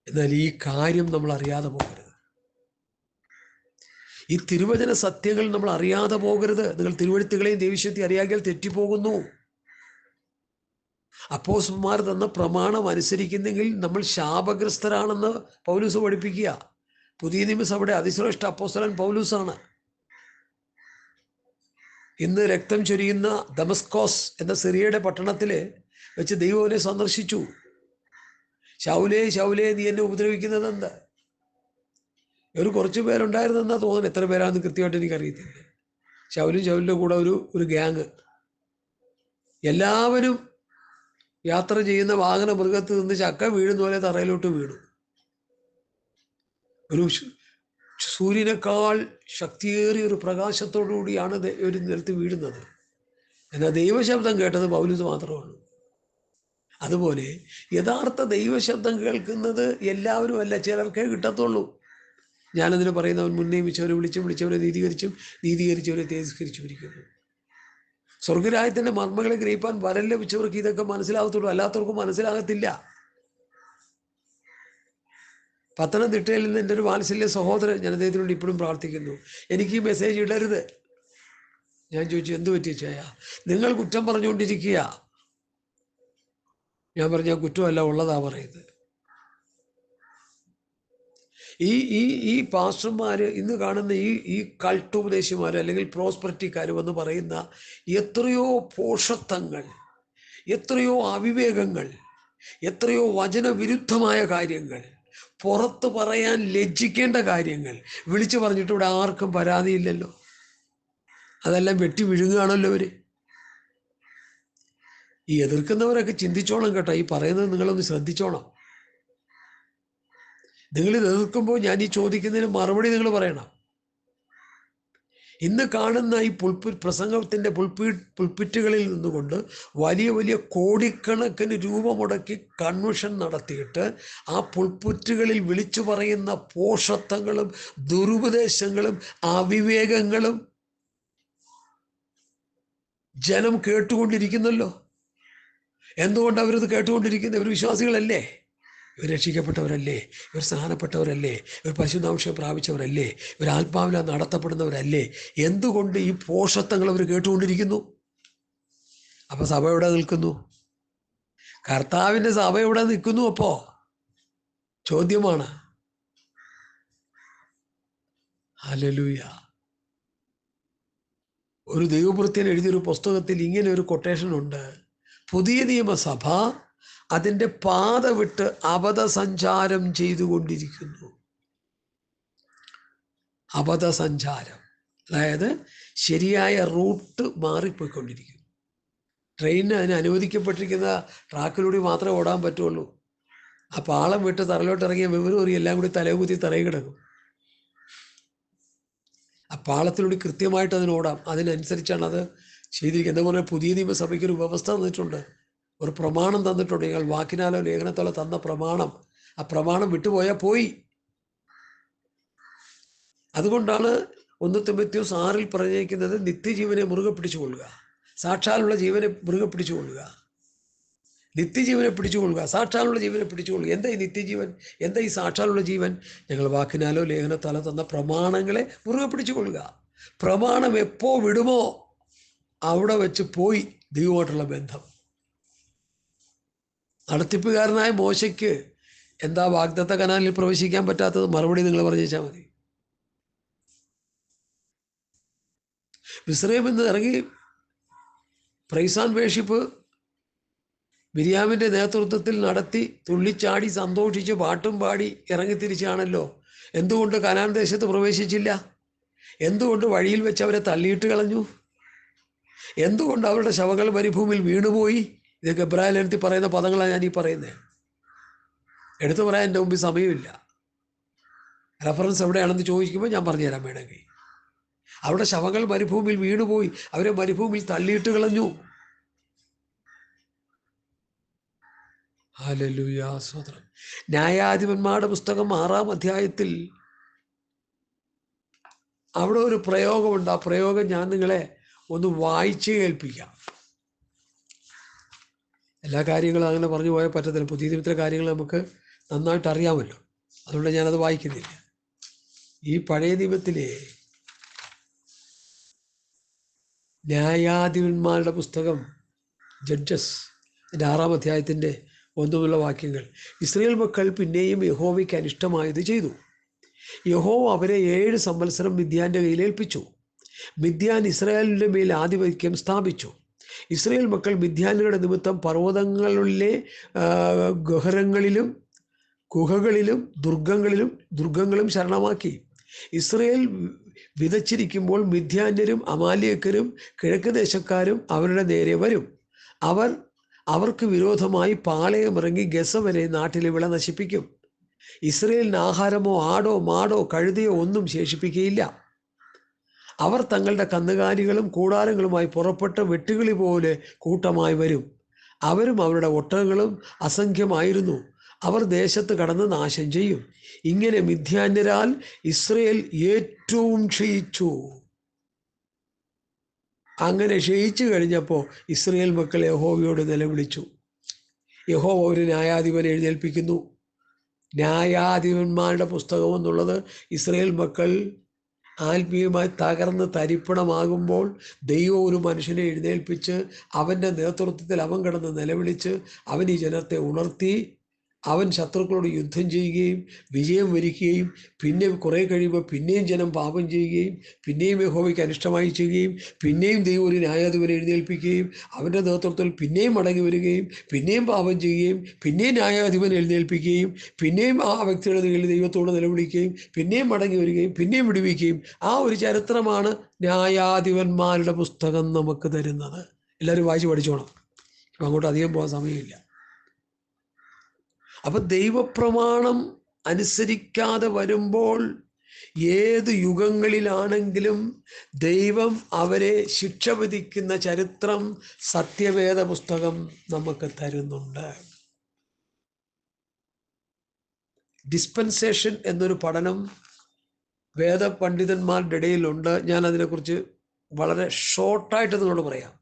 എന്നാൽ ഈ കാര്യം നമ്മൾ അറിയാതെ പോകരുത്. ഈ തിരുവചന സത്യങ്ങൾ നമ്മൾ അറിയാതെ പോകരുത്. നിങ്ങൾ തിരുവഴുത്തുകളെയും ദൈവശക്തി അറിയാകിയാൽ തെറ്റിപ്പോകുന്നു. അപ്പോസ്തലന്മാർ തന്ന പ്രമാണം അനുസരിക്കുന്നെങ്കിൽ നമ്മൾ ശാപഗ്രസ്തരാണെന്ന് പൗലൂസ് പഠിപ്പിക്കുക. പുതിയ നിയമസഭയുടെ അതിശ്രേഷ്ഠ അപ്പോസ്തലൻ പൗലൂസാണ്. ഇന്ന് രക്തം ചൊരിയുന്ന ദമസ്കോസ് എന്ന സിറിയയുടെ പട്ടണത്തിൽ വെച്ച് ദൈവം അവനെ സന്ദർശിച്ചു. ശൗലേ ശൗലേ, നീ എന്നെ ഉപദ്രവിക്കുന്നത് എന്താ? ഒരു കുറച്ച് പേരുണ്ടായിരുന്നെന്നാ തോന്നുന്നു. എത്ര പേരാണെന്ന് കൃത്യമായിട്ട് എനിക്കറിയത്തില്ല. ശൗലിൻ്റെ കൂടെ ഒരു ഗ്യാങ്. എല്ലാവരും യാത്ര ചെയ്യുന്ന വാഹന മൃഗത്ത് നിന്ന് ചക്ക വീഴുന്ന പോലെ തറയിലോട്ട് വീണു. ഒരു സൂര്യനേക്കാൾ ശക്തിയേറിയ ഒരു പ്രകാശത്തോടു കൂടിയാണ് ഒരു നിലത്ത് വീഴുന്നത്. എന്നാൽ ദൈവശബ്ദം കേട്ടത് പൗലൂസ് മാത്രമാണ്. അതുപോലെ യഥാർത്ഥ ദൈവശബ്ദം കേൾക്കുന്നത് എല്ലാവരും അല്ല, ചിലർക്കേ കിട്ടത്തുള്ളൂ. ഞാനതിന് പറയുന്നവൻ മുന്നേമിച്ചവരെ വിളിച്ചവരെ നീതീകരിച്ചവരെ തിരസ്കരിച്ചിരിക്കുന്നു. സ്വർഗരാജ്യത്തിന്റെ മർമ്മങ്ങളെ ഗ്രഹിപ്പാൻ വരം ലഭിച്ചവർക്ക് ഇതൊക്കെ മനസ്സിലാകത്തുള്ളൂ, അല്ലാത്തവർക്ക് മനസ്സിലാകത്തില്ല. പത്തനംതിട്ടയിൽ നിന്ന് എൻ്റെ ഒരു വാത്സല്യ സഹോദരൻ, ഞാൻ അദ്ദേഹത്തിനോട് ഇപ്പോഴും പ്രാർത്ഥിക്കുന്നു, എനിക്ക് ഈ മെസ്സേജ് ഇടരുത്. ഞാൻ ചോദിച്ചു, എന്ത് പറ്റി ചായ? നിങ്ങൾ കുറ്റം പറഞ്ഞുകൊണ്ടിരിക്കുക. ഞാൻ പറഞ്ഞ കുറ്റമല്ല, ഉള്ളതാ പറയുന്നത്. ഈ പാസ്റ്റർമാര്, ഇന്ന് കാണുന്ന ഈ കൾട്ടുപദേശിമാർ അല്ലെങ്കിൽ പ്രോസ്പെരിറ്റിക്കാർ വന്ന് പറയുന്ന എത്രയോ പോഷത്വങ്ങൾ, എത്രയോ അവിവേകങ്ങൾ, എത്രയോ വചനവിരുദ്ധമായ കാര്യങ്ങൾ, പുറത്ത് പറയാൻ ലജ്ജിക്കേണ്ട കാര്യങ്ങൾ വിളിച്ചു പറഞ്ഞിട്ട് ഇവിടെ ആർക്കും പരാതിയില്ലല്ലോ. അതെല്ലാം വെട്ടി വിഴുങ്ങുകയാണല്ലോ അവര്. ഈ എതിർക്കുന്നവരൊക്കെ ചിന്തിച്ചോണം കേട്ടോ. ഈ പറയുന്നത് നിങ്ങളൊന്ന് ശ്രദ്ധിച്ചോണം. നിങ്ങളിത് എതിർക്കുമ്പോൾ ഞാൻ ഈ ചോദിക്കുന്നതിന് മറുപടി നിങ്ങൾ പറയണം. ഇന്ന് കാണുന്ന ഈ പ്രസംഗത്തിൻ്റെ പുൾപിറ്റുകളിൽ നിന്നുകൊണ്ട് വലിയ വലിയ കോടിക്കണക്കിന് രൂപ മുടക്കി കൺവെൻഷൻ നടത്തിയിട്ട് ആ പുൾപിറ്റുകളിൽ വിളിച്ചു പറയുന്ന പോഷത്വങ്ങളും ദുരുപദേശങ്ങളും അവിവേകങ്ങളും ജനം കേട്ടുകൊണ്ടിരിക്കുന്നല്ലോ. എന്തുകൊണ്ട് അവരത് കേട്ടുകൊണ്ടിരിക്കുന്നത്? ഇവർ വിശ്വാസികളല്ലേ, ഇവർ രക്ഷിക്കപ്പെട്ടവരല്ലേ, ഇവർ സ്നാനപ്പെട്ടവരല്ലേ, ഇവർ പരിശുദ്ധാംശം പ്രാപിച്ചവരല്ലേ, ഇവർ ആത്മാവിനാൽ നടത്തപ്പെടുന്നവരല്ലേ? എന്തുകൊണ്ട് ഈ പോഷത്വങ്ങൾ അവർ കേട്ടുകൊണ്ടിരിക്കുന്നു? അപ്പൊ സഭ എവിടെ നിൽക്കുന്നു? കർത്താവിൻ്റെ സഭ എവിടെ നിൽക്കുന്നു? അപ്പോ ചോദ്യമാണ്. ഹല്ലേലൂയ. ഒരു ദൈവഭൃത്യൻ എഴുതിയൊരു പുസ്തകത്തിൽ ഇങ്ങനെ ഒരു കൊട്ടേഷൻ ഉണ്ട്: പുതിയ നിയമസഭ അതിൻ്റെ പാത വിട്ട് അബദ്ധസഞ്ചാരം ചെയ്തുകൊണ്ടിരിക്കുന്നു. അബദ്ധസഞ്ചാരം, അതായത് ശരിയായ റൂട്ട് മാറിപ്പോയിക്കൊണ്ടിരിക്കുന്നു. ട്രെയിനിന് അതിന് അനുവദിക്കപ്പെട്ടിരിക്കുന്ന ട്രാക്കിലൂടെ മാത്രമേ ഓടാൻ പറ്റുള്ളൂ. ആ പാളം വിട്ട് തറയിലോട്ട് ഇറങ്ങിയ വിവരം അറിയും, എല്ലാം കൂടി തലകുത്തി തറയിൽ കിടക്കും. ആ പാളത്തിലൂടെ കൃത്യമായിട്ട് അതിന് ഓടാം. അതിനനുസരിച്ചാണ് അത് ചെയ്തിരിക്കുന്നത്. എന്താ പറഞ്ഞാൽ പുതിയ നിയമസഭയ്ക്ക് ഒരു വ്യവസ്ഥ തന്നിട്ടുണ്ട്, ഒരു പ്രമാണം തന്നിട്ടുണ്ട്. നിങ്ങൾ വാക്കിനാലോ ലേഖനത്താലോ തന്ന പ്രമാണം, ആ പ്രമാണം വിട്ടുപോയാൽ പോയി. അതുകൊണ്ടാണ് 1 തിമോഥെയോസ് 6 പറഞ്ഞിരിക്കുന്നത് നിത്യജീവനെ മുറുകെ പിടിച്ചുകൊള്ളുക, സാക്ഷാലുള്ള ജീവനെ മുറുകെ പിടിച്ചുകൊള്ളുക, നിത്യജീവനെ പിടിച്ചുകൊള്ളുക, സാക്ഷാലുള്ള ജീവനെ പിടിച്ചുകൊള്ളുക. എന്താ ഈ നിത്യജീവൻ? എന്താ ഈ സാക്ഷാലുള്ള ജീവൻ? ഞങ്ങൾ വാക്കിനാലോ ലേഖനത്താലോ തന്ന പ്രമാണങ്ങളെ മുറുകെ പിടിച്ചുകൊള്ളുക. പ്രമാണം എപ്പോ വിടുമോ അവിടെ വെച്ച് പോയി ദൈവമായിട്ടുള്ള ബന്ധം. നടത്തിപ്പുകാരനായ മോശയ്ക്ക് എന്താ വാഗ്ദത്ത കനാലിൽ പ്രവേശിക്കാൻ പറ്റാത്തത്? മറുപടി നിങ്ങൾ പറഞ്ഞാൽ മതി. മിസ്രയീമിൽ നിന്ന് ഇറങ്ങി പ്രൈസ് ആൻഡ് വേർഷിപ്പ് മിരിയാമിൻ്റെ നേതൃത്വത്തിൽ നടത്തി തുള്ളിച്ചാടി സന്തോഷിച്ച് പാട്ടും പാടി ഇറങ്ങിത്തിരിച്ചാണല്ലോ. എന്തുകൊണ്ട് കനാൻ ദേശത്ത് പ്രവേശിച്ചില്ല? എന്തുകൊണ്ട് വഴിയിൽ വെച്ച് അവരെ തള്ളിയിട്ട് കളഞ്ഞു? എന്തുകൊണ്ട് അവരുടെ ശവങ്ങൾ മരുഭൂമിയിൽ വീണുപോയി? ഇതൊക്കെ എബ്രായ ലേഖനത്തിൽ പറയുന്ന പദങ്ങളാണ് ഞാൻ ഈ പറയുന്നത്. എടുത്തു പറയാൻ എൻ്റെ മുമ്പിൽ സമയമില്ല. റെഫറൻസ് എവിടെയാണെന്ന് ചോദിക്കുമ്പോൾ ഞാൻ പറഞ്ഞുതരാൻ വേണമെങ്കിൽ. അവരുടെ ശവങ്ങൾ മരുഭൂമിയിൽ വീണുപോയി, അവരെ മരുഭൂമിയിൽ തള്ളിയിട്ട് കളഞ്ഞു. ഹല്ലേലൂയ, സ്തോത്രം. ന്യായാധിപന്മാരുടെ പുസ്തകം 6-ാം അധ്യായത്തിൽ അവിടെ ഒരു പ്രയോഗമുണ്ട്. ആ പ്രയോഗം ഞാൻ നിങ്ങളെ ഒന്ന് വായിച്ച് കേൾപ്പിക്കാം. എല്ലാ കാര്യങ്ങളും അങ്ങനെ പറഞ്ഞു പോയാൽ പറ്റത്തില്ല. പുതിയ നിയമത്തിലെ കാര്യങ്ങൾ നമുക്ക് നന്നായിട്ട് അറിയാമല്ലോ, അതുകൊണ്ട് ഞാനത് വായിക്കുന്നില്ല. ഈ പഴയ നിയമത്തിലെ ന്യായാധിപന്മാരുടെ പുസ്തകം ജഡ്ജസ് 6-ാം അധ്യായത്തിൻ്റെ 1 വാക്യങ്ങൾ: ഇസ്രായേൽ മക്കൾ പിന്നെയും യഹോവയ്ക്ക് അനിഷ്ടമായത് ചെയ്തു. യഹോവ അവരെ 7 സംവത്സരം മിദ്യാന്റെ കയ്യിൽ ഏൽപ്പിച്ചു. മിദ്യാൻ ഇസ്രായേലിൻ്റെ മേൽ ആധിപത്യം സ്ഥാപിച്ചു. ഇസ്രായേൽ മക്കൾ മിദ്യാനുകളുടെ നിമിത്തം പർവ്വതങ്ങളിലെ ഗുഹകളിലും ദുർഗങ്ങളും ശരണമാക്കി. ഇസ്രായേൽ വിതച്ചിരിക്കുമ്പോൾ മിദ്യാന്യരും അമാലേക്കരും കിഴക്ക് ദേശക്കാരും അവരുടെ നേരെ വരും. അവർക്ക് വിരോധമായി പാളയമിറങ്ങി ഗസ വരെ നാട്ടിലെ വിള നശിപ്പിക്കും. ഇസ്രായേലിന് ആഹാരമോ ആടോ മാടോ കഴുതയോ ഒന്നും ശേഷിപ്പിക്കുകയില്ല. അവർ തങ്ങളുടെ കന്നുകാലികളും കൂടാരങ്ങളുമായി പുറപ്പെട്ട വെട്ടുകിളി പോലെ കൂട്ടമായി വരും. അവരും അവരുടെ ഒട്ടകങ്ങളും അസംഖ്യമായിരുന്നു. അവർ ദേശത്ത് കടന്ന് നാശം ചെയ്യും. ഇങ്ങനെ മിദ്യാന്യരാൽ ഇസ്രായേൽ ഏറ്റവും ക്ഷയിച്ചു. അങ്ങനെ ക്ഷയിച്ചു കഴിഞ്ഞപ്പോൾ ഇസ്രായേൽ മക്കൾ യഹോവയോട് നിലവിളിച്ചു. യഹോവ ഒരു ന്യായാധിപനെ എഴുന്നേൽപ്പിക്കുന്നു. ന്യായാധിപന്മാരുടെ പുസ്തകം എന്നുള്ളത് ഇസ്രായേൽ മക്കൾ ആത്മീയമായി തകർന്ന് തരിപ്പണമാകുമ്പോൾ ദൈവം ഒരു മനുഷ്യനെ എഴുന്നേൽപ്പിച്ച് അവൻ്റെ നേതൃത്വത്തിൽ അവൻ കിടന്ന് നിലവിളിച്ച് അവൻ ഈ ജനത്തെ ഉണർത്തി. അവൻ ശത്രുക്കളോട് യുദ്ധം ചെയ്യുകയും വിജയം വരിക്കുകയും പിന്നെ കുറേ കഴിയുമ്പോൾ പിന്നെയും ജനം പാപം ചെയ്യുകയും പിന്നെയും യഹോവയ്ക്ക് അനിഷ്ടമായി ചെയ്യുകയും പിന്നെയും ദൈവം ഒരു ന്യായാധിപനെ എഴുന്നേൽപ്പിക്കുകയും അവൻ്റെ നേതൃത്വത്തിൽ പിന്നെയും മടങ്ങി വരികയും പിന്നെയും പാപം ചെയ്യുകയും പിന്നെയും ന്യായാധിപനെ എഴുന്നേൽപ്പിക്കുകയും പിന്നെയും ആ വ്യക്തിയുടെ കീഴിൽ ദൈവത്തോട് നിലവിളിക്കുകയും പിന്നെയും മടങ്ങി വരികയും പിന്നെയും വിടുവിക്കുകയും ആ ഒരു ചരിത്രമാണ് ന്യായാധിപന്മാരുടെ പുസ്തകം നമുക്ക് തരുന്നത്. എല്ലാവരും വായിച്ച് പഠിച്ചോണം. ഇപ്പം അങ്ങോട്ട് അധികം പോകാൻ സമയമില്ല. അപ്പൊ ദൈവപ്രമാണം അനുസരിക്കാതെ വരുമ്പോൾ ഏത് യുഗങ്ങളിലാണെങ്കിലും ദൈവം അവരെ ശിക്ഷ വിധിക്കുന്ന ചരിത്രം സത്യവേദ പുസ്തകം നമുക്ക് തരുന്നുണ്ട്. ഡിസ്പെൻസേഷൻ എന്നൊരു പഠനം വേദപണ്ഡിതന്മാരുടെ ഇടയിലുണ്ട്. ഞാൻ അതിനെക്കുറിച്ച് വളരെ ഷോർട്ടായിട്ട് നിങ്ങളോട് പറയാം.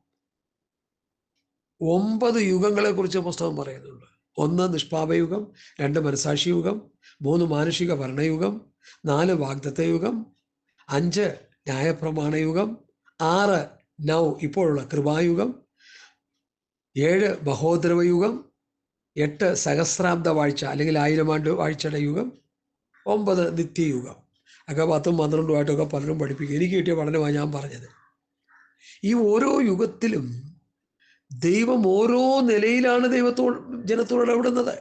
9 യുഗങ്ങളെക്കുറിച്ച് പുസ്തകം പറയുന്നുണ്ട്. 1 നിഷ്പാപയുഗം, 2 മനസാക്ഷി യുഗം, 3 മാനുഷിക ഭരണയുഗം, 4 വാഗ്ദത്ത യുഗം, 5 ന്യായപ്രമാണയുഗം, 6 നൗ ഇപ്പോഴുള്ള കൃപായുഗം, 7 മഹോദ്രവയുഗം, 8 സഹസ്രാബ്ദ വാഴ്ച അല്ലെങ്കിൽ 1000 ആണ്ട് വാഴ്ചയുടെ യുഗം, 9 നിത്യയുഗം. ഒക്കെ 10-12 പലരും പഠിപ്പിക്കും. എനിക്ക് കിട്ടിയ പഠനമാണ് ഞാൻ പറഞ്ഞത്. ഈ ഓരോ യുഗത്തിലും ദൈവം ഓരോ നിലയിലാണ് ജനത്തോട് ഇടപെടുന്നത്.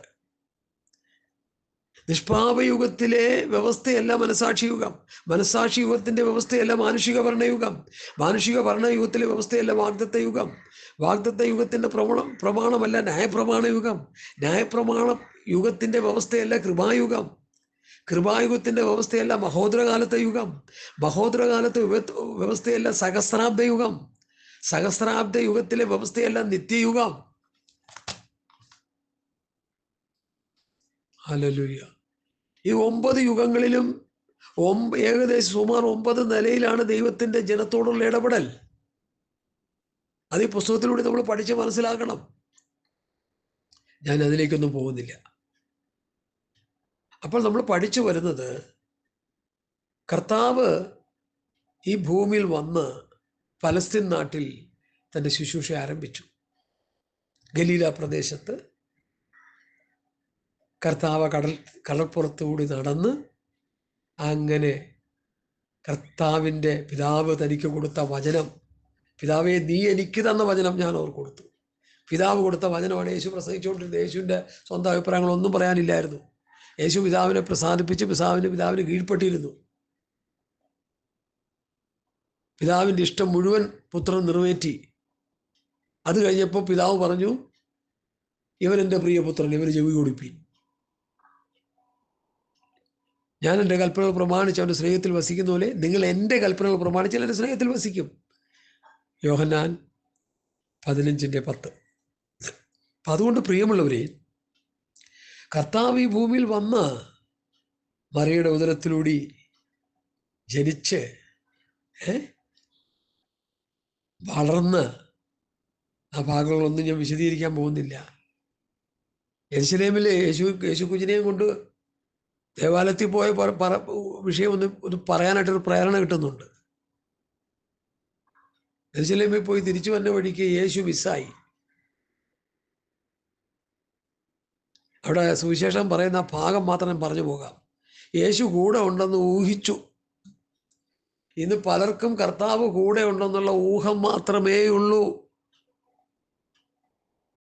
നിഷ്പാപയുഗത്തിലെ വ്യവസ്ഥയല്ല മനസാക്ഷി യുഗം. മനസാക്ഷി യുഗത്തിന്റെ വ്യവസ്ഥയല്ല മാനുഷിക ഭരണയുഗം. മാനുഷിക ഭരണയുഗത്തിലെ വ്യവസ്ഥയല്ല വാഗ്ദത്ത യുഗം. വാഗ്ദത്ത യുഗത്തിന്റെ പ്രമാണമല്ല ന്യായപ്രമാണ യുഗം. ന്യായപ്രമാണ യുഗത്തിന്റെ വ്യവസ്ഥയല്ല കൃപായുഗം. കൃപായുഗത്തിന്റെ വ്യവസ്ഥയല്ല മഹോദരകാലത്തെ യുഗം. മഹോദരകാലത്തെ വ്യവസ്ഥയല്ല സഹസ്രാബ്ദ യുഗം. സഹസ്രാബ്ദ യുഗത്തിലെ വ്യവസ്ഥയല്ല നിത്യയുഗം. ഹല്ലേലൂയ. ഈ 9 യുഗങ്ങളിലും ഏകദേശം സുമാർ 9 നിലയിലാണ് ദൈവത്തിന്റെ ജനത്തോടുള്ള ഇടപെടൽ. അത് ഈ പുസ്തകത്തിലൂടെ നമ്മൾ പഠിച്ച് മനസ്സിലാക്കണം. ഞാൻ അതിലേക്കൊന്നും പോകുന്നില്ല. അപ്പോൾ നമ്മൾ പഠിച്ചു വരുന്നത്, കർത്താവ് ഈ ഭൂമിയിൽ വന്ന് ഫലസ്തീൻ നാട്ടിൽ തൻ്റെ ശുശ്രൂഷ ആരംഭിച്ചു. ഗലീല പ്രദേശത്ത് കർത്താവ് കടൽപ്പുറത്തുകൂടി നടന്ന് അങ്ങനെ കർത്താവിൻ്റെ പിതാവ് തനിക്ക് കൊടുത്ത വചനം, പിതാവേ നീ എനിക്ക് തന്ന വചനം ഞാൻ അവർ കൊടുത്തു. പിതാവ് കൊടുത്ത വചനമാണ് യേശു പ്രസംഗിച്ചുകൊണ്ടിരുന്നത്. യേശുവിൻ്റെ സ്വന്തം അഭിപ്രായങ്ങളൊന്നും പറയാനില്ലായിരുന്നു. യേശു പിതാവിനെ പ്രസാദിപ്പിച്ച് പിതാവിന് കീഴ്പ്പെട്ടിരുന്നു. പിതാവിൻ്റെ ഇഷ്ടം മുഴുവൻ പുത്രൻ നിറവേറ്റി. അത് കഴിഞ്ഞപ്പോൾ പിതാവ് പറഞ്ഞു, ഇവൻ എൻ്റെ പ്രിയപുത്രൻ, ഇവന് ചെവി കൊടുപ്പീൻ. ഞാൻ എൻ്റെ കൽപ്പനകൾ പ്രമാണിച്ച് അവൻ്റെ സ്നേഹത്തിൽ വസിക്കുന്ന പോലെ നിങ്ങൾ എൻ്റെ കൽപ്പനകൾ പ്രമാണിച്ചാൽ എൻ്റെ സ്നേഹത്തിൽ വസിക്കും. യോഹന്നാൻ 15:10. അപ്പം അതുകൊണ്ട് പ്രിയമുള്ളവരെ, കർത്താവ് ഈ ഭൂമിയിൽ വന്ന് മറിയുടെ ഉദരത്തിലൂടെ ജനിച്ച് വളർന്ന്, ആ ഭാഗങ്ങളൊന്നും ഞാൻ വിശദീകരിക്കാൻ പോകുന്നില്ല. യെരുശലേമിൽ യേശു കുഞ്ഞിനെയും കൊണ്ട് ദേവാലയത്തിൽ പോയ വിഷയം ഒന്ന് പറയാനായിട്ടൊരു പ്രേരണ കിട്ടുന്നുണ്ട്. യെരുശലേമിൽ പോയി തിരിച്ചു വന്ന വഴിക്ക് യേശു മിസ്സായി. അവിടെ സുവിശേഷം പറയുന്ന ഭാഗം മാത്രം പറഞ്ഞു പോകാം. യേശു കൂടെ ഉണ്ടെന്ന് ഊഹിച്ചു. ഇന്ന് പലർക്കും കർത്താവ് കൂടെ ഉണ്ടെന്നുള്ള ഊഹം മാത്രമേ ഉള്ളൂ.